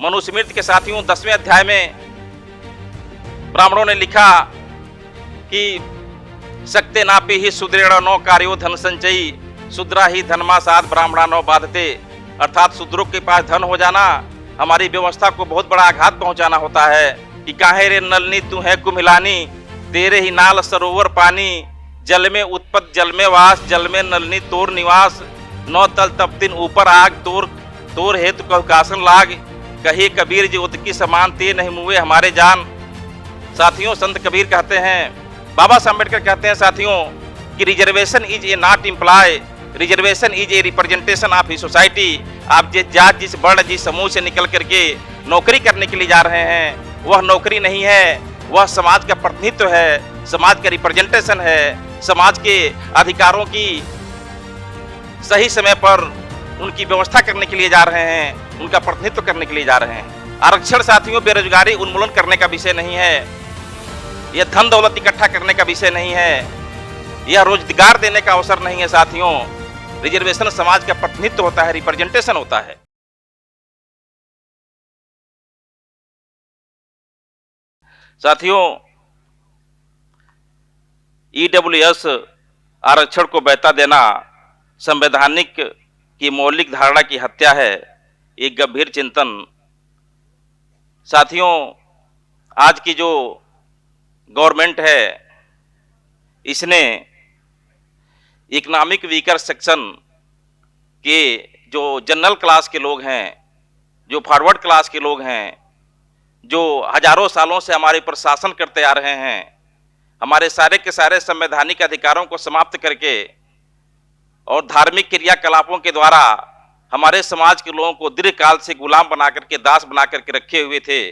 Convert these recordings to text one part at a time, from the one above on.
मनुस्मृति के साथियों 10वें अध्याय में ब्राह्मणों ने लिखा कि सकते नापी ही सुदृढ़ नो कार्यो धन संचयी शूद्रा ही धनमासाद ब्राह्मणा नो बाधते। अर्थात शूद्रों के पास धन हो जाना हमारी व्यवस्था को बहुत बड़ा आघात पहुंचाना होता है। कि काहे रे नलनी तू है कुम्हिलानी, तेरे ही नाल सरोवर पानी, जल में उत्पत जल में वास, जल में नलनी तोर निवास, नौ तल तपतिन ऊपर आग, तोर हेतु कहकासन लाग, कही कबीर जी उदकी समान ते नहीं मुए हमारे जान। साथियों, संत कबीर कहते हैं, बाबा साहब अम्बेडकर कहते हैं साथियों कि reservation is a not employ, reservation is a representation of society. आप जिस जात जिस वर्ण जिस समूह से निकल करके नौकरी करने के लिए जा रहे हैं वह नौकरी नहीं है, वह समाज का प्रतिनिधित्व है, समाज का रिप्रेजेंटेशन है, समाज के अधिकारों की सही समय पर उनकी व्यवस्था करने के लिए जा रहे हैं, उनका प्रतिनिधित्व करने के लिए जा रहे हैं। आरक्षण साथियों बेरोजगारी उन्मूलन करने का विषय नहीं है, यह धन दौलत इकट्ठा करने का विषय नहीं है, यह रोजगार देने का अवसर नहीं है साथियों। रिजर्वेशन समाज का प्रतिनिधित्व होता है, रिप्रेजेंटेशन होता है। साथियों, ईडब्ल्यूएस आरक्षण को बैठा देना संवैधानिक की मौलिक धारणा की हत्या है, एक गंभीर चिंतन। साथियों, आज की जो गवर्नमेंट है इसने इकोनॉमिक वीकर सेक्शन के जो जनरल क्लास के लोग हैं, जो फॉरवर्ड क्लास के लोग हैं, जो हजारों सालों से हमारे ऊपर शासन करते आ रहे हैं, हमारे सारे के सारे संवैधानिक अधिकारों को समाप्त करके और धार्मिक क्रियाकलापों के द्वारा हमारे समाज के लोगों को दीर्घकाल से गुलाम बना करके, दास बना करके रखे हुए थे।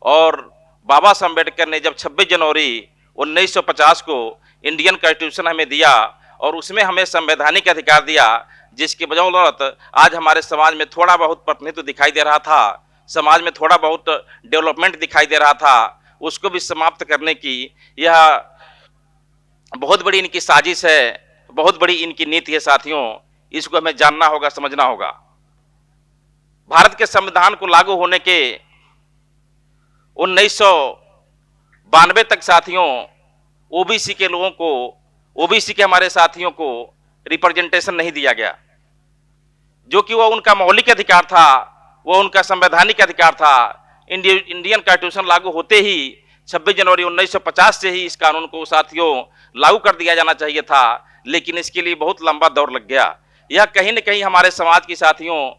और बाबा साहब अम्बेडकर ने जब 26 जनवरी 1950 को इंडियन कॉन्स्टिट्यूशन हमें दिया और उसमें हमें संवैधानिक अधिकार दिया, जिसकी बदौलत आज हमारे समाज में थोड़ा बहुत प्रतिनिधित्व दिखाई दे रहा था, समाज में थोड़ा बहुत डेवलपमेंट दिखाई दे रहा था, उसको भी समाप्त करने की यह बहुत बड़ी इनकी साजिश है, बहुत बड़ी इनकी नीति है साथियों। इसको हमें जानना होगा, समझना होगा। भारत के संविधान को लागू होने के 1992 तक साथियों ओबीसी के लोगों को, ओबीसी के हमारे साथियों को रिप्रेजेंटेशन नहीं दिया गया, जो कि वह उनका मौलिक अधिकार था, वह उनका संवैधानिक अधिकार था। इंडियन कॉन्स्टिट्यूशन लागू होते ही 26 जनवरी 1950 से ही इस कानून को साथियों लागू कर दिया जाना चाहिए था, लेकिन इसके लिए बहुत लंबा दौर लग गया। यह कहीं न कहीं हमारे समाज की साथियों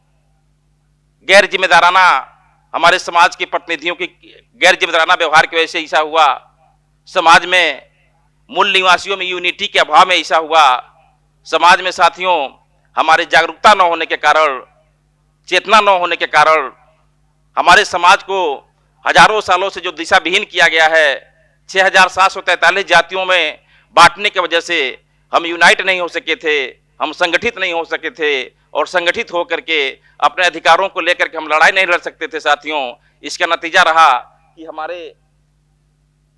गैर जिम्मेदाराना, हमारे समाज के प्रतिनिधियों की गैर जिम्मेदाराना व्यवहार की वजह से ऐसा हुआ। समाज में मूल निवासियों में यूनिटी के अभाव में ऐसा हुआ। समाज में साथियों हमारे जागरूकता न होने के कारण, चेतना न होने के कारण हमारे समाज को हजारों सालों से जो दिशा विहीन किया गया है, 6743 जातियों में बांटने की वजह से हम यूनाइट नहीं हो सके थे, हम संगठित नहीं हो सके थे, और संगठित होकर के अपने अधिकारों को लेकर के हम लड़ाई नहीं लड़ सकते थे साथियों। इसका नतीजा रहा कि हमारे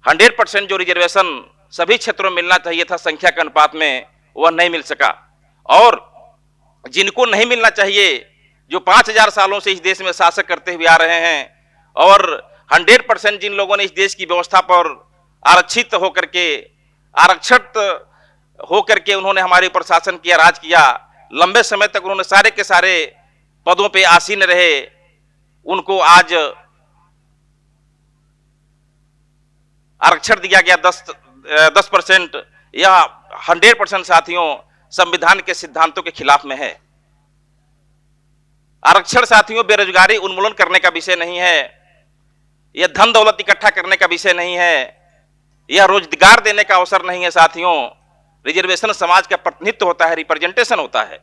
100% जो रिजर्वेशन सभी क्षेत्रों में मिलना चाहिए था संख्या के अनुपात में, वह नहीं मिल सका। और जिनको नहीं मिलना चाहिए, जो 5000 सालों से इस देश में शासक करते हुए आ रहे हैं, और 100% जिन लोगों ने इस देश की व्यवस्था पर आरक्षित होकर के, आरक्षित होकर के उन्होंने हमारे ऊपर शासन किया, राज किया, लंबे समय तक उन्होंने सारे के सारे पदों पे आसीन रहे, उनको आज आरक्षण दिया गया 10%। यह 100% साथियों संविधान के सिद्धांतों के खिलाफ में है। आरक्षण साथियों बेरोजगारी उन्मूलन करने का विषय नहीं है, यह धन दौलत इकट्ठा करने का विषय नहीं है, यह रोजगार देने का अवसर नहीं है साथियों। रिजर्वेशन समाज का प्रतिनिधित्व होता है, रिप्रेजेंटेशन होता है।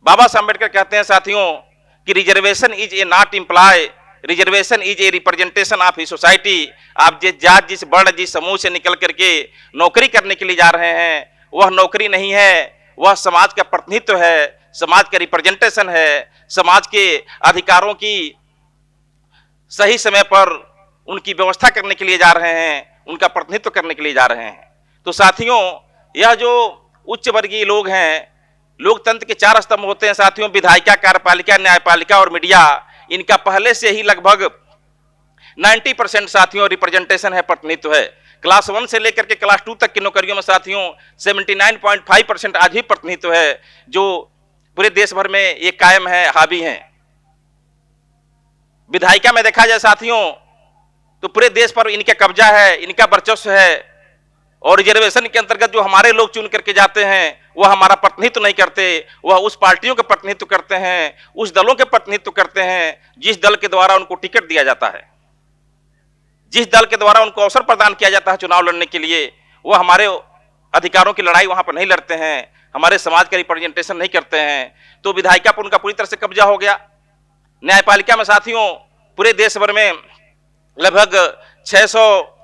बाबा साहब अम्बेडकर कहते हैं साथियों कि reservation is a not employ, reservation is a representation of society. आप जिस जात जिस वर्ण जिस समूह से निकल करके नौकरी करने के लिए जा रहे हैं वह नौकरी नहीं है, वह समाज का प्रतिनिधित्व है, समाज का रिप्रेजेंटेशन है, समाज के अधिकारों की सही समय पर उनकी व्यवस्था करने के लिए जा रहे हैं, उनका प्रतिनिधित्व करने के लिए जा रहे हैं। तो साथियों यह जो उच्च वर्गीय लोग हैं, लोकतंत्र के 4 स्तंभ होते हैं साथियों, विधायिका, कार्यपालिका, न्यायपालिका और मीडिया। इनका पहले से ही लगभग 90% साथियों रिप्रेजेंटेशन है, प्रतिनिधित्व है। क्लास 1 से लेकर के क्लास 2 तक की नौकरियों में साथियों 79.5% आज भी प्रतिनिधित्व है, जो पूरे देश भर में ये कायम है, हावी हैं। विधायिका में देखा जाए साथियों तो पूरे देश पर इनका कब्जा है, इनका वर्चस्व है, और रिजर्वेशन के अंतर्गत जो हमारे लोग चुन करके जाते हैं वह हमारा प्रतिनिधित्व नहीं करते, वह उस पार्टियों का प्रतिनिधित्व करते हैं, उस दलों के प्रतिनिधित्व करते हैं जिस दल के द्वारा उनको टिकट दिया जाता है, जिस दल के द्वारा उनको अवसर प्रदान किया जाता है चुनाव लड़ने के लिए। वह हमारे अधिकारों की लड़ाई वहां पर नहीं लड़ते हैं, हमारे समाज का रिप्रेजेंटेशन नहीं करते हैं। तो विधायिका पर उनका पूरी तरह से कब्जा हो गया। न्यायपालिका में साथियों पूरे देश भर में लगभग 600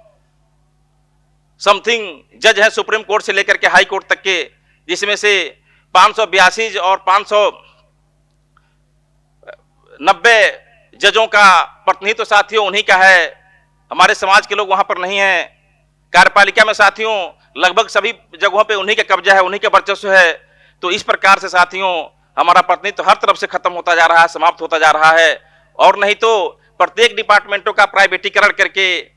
समथिंग जज हैं, सुप्रीम कोर्ट से लेकर के हाई कोर्ट तक के, जिसमें से 582 और 590 जजों का प्रतिनिधित्व तो साथियों उन्हीं का है। हमारे समाज के लोग वहां पर नहीं हैं। कार्यपालिका में साथियों लगभग सभी जगहों पे उन्हीं का कब्जा है, उन्हीं का वर्चस्व है। तो इस प्रकार से साथियों हमारा प्रतिनिधित्व हर तरफ से खत्म होता जा रहा है, समाप्त होता जा रहा है। और नहीं तो प्रत्येक डिपार्टमेंटों का प्राइवेटीकरण करके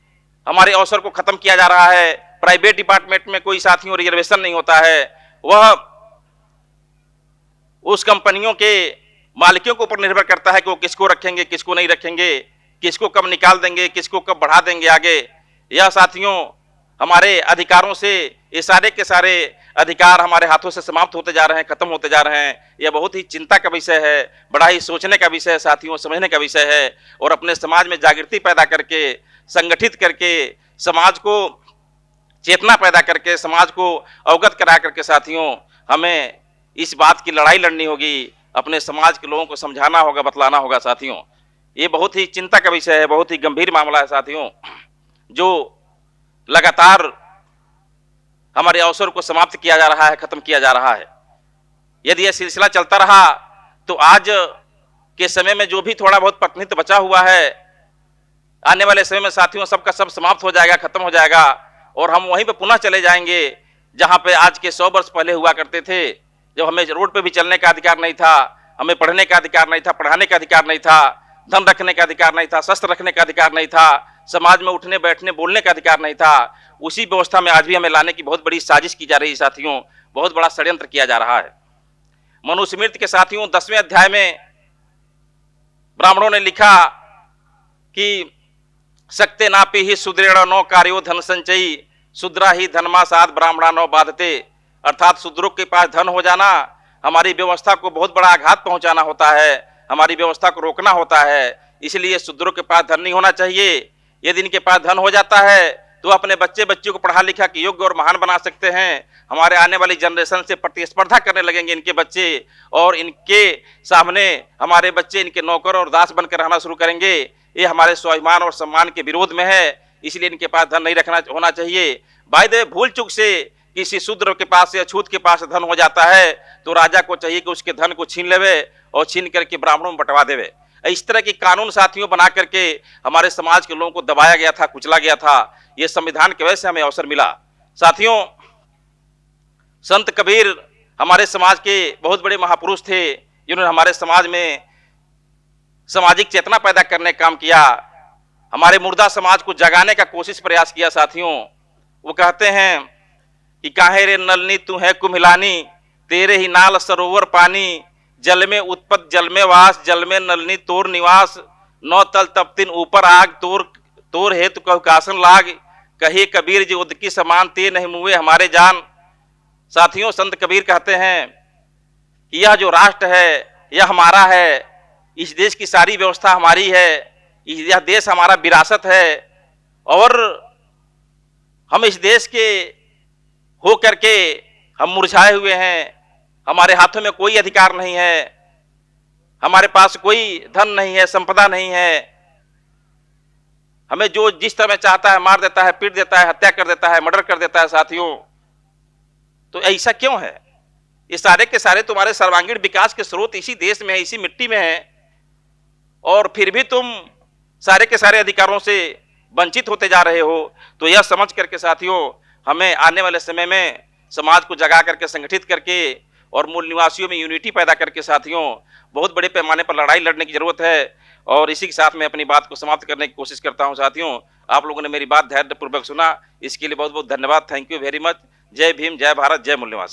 हमारे अवसर को खत्म किया जा रहा है। प्राइवेट डिपार्टमेंट में कोई साथियों रिजर्वेशन नहीं होता है, वह उस कंपनियों के मालिकों के ऊपर निर्भर करता है कि वो किसको रखेंगे, किसको नहीं रखेंगे, किसको कब निकाल देंगे, किसको कब बढ़ा देंगे आगे। यह साथियों हमारे अधिकारों से, ये सारे के सारे अधिकार हमारे हाथों से समाप्त होते जा रहे हैं, खत्म होते जा रहे हैं। यह बहुत ही चिंता का विषय है, बड़ा ही सोचने का विषय है साथियों, समझने का विषय है। और अपने समाज में जागृति पैदा करके, संगठित करके, समाज को चेतना पैदा करके, समाज को अवगत करा करके साथियों हमें इस बात की लड़ाई लड़नी होगी, अपने समाज के लोगों को समझाना होगा, बतलाना होगा साथियों। ये बहुत ही चिंता का विषय है, बहुत ही गंभीर मामला है साथियों, जो लगातार हमारे अवसर को समाप्त किया जा रहा है, खत्म किया जा रहा है। यदि यह सिलसिला चलता रहा तो आज के समय में जो भी थोड़ा बहुत प्रतिनिधित्व बचा हुआ है, आने वाले समय में साथियों सबका सब समाप्त हो जाएगा, खत्म हो जाएगा, और हम वहीं पे पुनः चले जाएंगे जहां पे आज के 100 वर्ष पहले हुआ करते थे, जब हमें रोड पे भी चलने का अधिकार नहीं था, हमें पढ़ने का अधिकार नहीं था, पढ़ाने का अधिकार नहीं था, धन रखने का अधिकार नहीं था, शस्त्र रखने का अधिकार नहीं था, समाज में उठने बैठने बोलने का अधिकार नहीं था। उसी व्यवस्था में आज भी हमें लाने की बहुत बड़ी साजिश की जा रही है साथियों, बहुत बड़ा षड्यंत्र किया जा रहा है। मनुस्मृति के साथियों 10वें अध्याय में ब्राह्मणों ने लिखा कि सक्ते नापि ही सुदृढ़ नो कार्यो धन संचयी, शूद्रा ही धनमासाद ब्राह्मणा नो बाधते। अर्थात शूद्रों के पास धन हो जाना हमारी व्यवस्था को बहुत बड़ा आघात पहुंचाना होता है, हमारी व्यवस्था को रोकना होता है। इसलिए शूद्रों के पास धन नहीं होना चाहिए। यदि इनके पास धन हो जाता है तो अपने बच्चों को पढ़ा लिखा के योग्य और महान बना सकते हैं। हमारे आने वाली जनरेशन से प्रतिस्पर्धा करने लगेंगे इनके बच्चे, और इनके सामने हमारे बच्चे इनके नौकर और दास बनकर रहना शुरू करेंगे। ये हमारे स्वाभिमान और सम्मान के विरोध में है, इसलिए इनके पास धन नहीं रखना होना चाहिए। बाय द वे भूल चूक से किसी शूद्र के पास या अछूत के पास धन हो जाता है तो राजा को चाहिए कि उसके धन को छीन लेवे और छीन करके ब्राह्मणों में बंटवा देवे। इस तरह की कानून साथियों बना करके हमारे समाज के लोगों को दबाया गया था, कुचला गया था। ये संविधान की वजह से हमें अवसर मिला साथियों। संत कबीर हमारे समाज के बहुत बड़े महापुरुष थे, जिन्होंने हमारे समाज में सामाजिक चेतना पैदा करने का काम किया, हमारे मुर्दा समाज को जगाने का कोशिश प्रयास किया साथियों। वो कहते हैं कि काहे रे नलनी तू है कुम्हिलानी, तेरे ही नाल सरोवर पानी, जल में उत्पत जल में वास, जल में नलनी तोर निवास, नौ तल तपतिन ऊपर आग, तोर हेतु कहु कासन लाग, कही कबीर जी उदकी समान ते नहीं मुए हमारे जान। साथियों संत कबीर कहते हैं कि यह जो राष्ट्र है यह हमारा है, इस देश की सारी व्यवस्था हमारी है, यह देश हमारा विरासत है, और हम इस देश के हो करके हम मुरझाए हुए हैं। हमारे हाथों में कोई अधिकार नहीं है, हमारे पास कोई धन नहीं है, संपदा नहीं है। हमें जो जिस तरह चाहता है मार देता है, पीट देता है, हत्या कर देता है, मर्डर कर देता है साथियों। तो ऐसा क्यों है? ये सारे के सारे तुम्हारे सर्वांगीण विकास के स्रोत इसी देश में है, इसी मिट्टी में है, और फिर भी तुम सारे के सारे अधिकारों से वंचित होते जा रहे हो। तो यह समझ करके साथियों हमें आने वाले समय में समाज को जगा करके, संगठित करके और मूल निवासियों में यूनिटी पैदा करके साथियों बहुत बड़े पैमाने पर लड़ाई लड़ने की जरूरत है। और इसी के साथ मैं अपनी बात को समाप्त करने की कोशिश करता हूं। साथियों, आप लोगों ने मेरी बात धैर्यपूर्वक सुना, इसके लिए बहुत बहुत धन्यवाद। Thank you very much. जय भीम, जय भारत, जय मूल्यवान।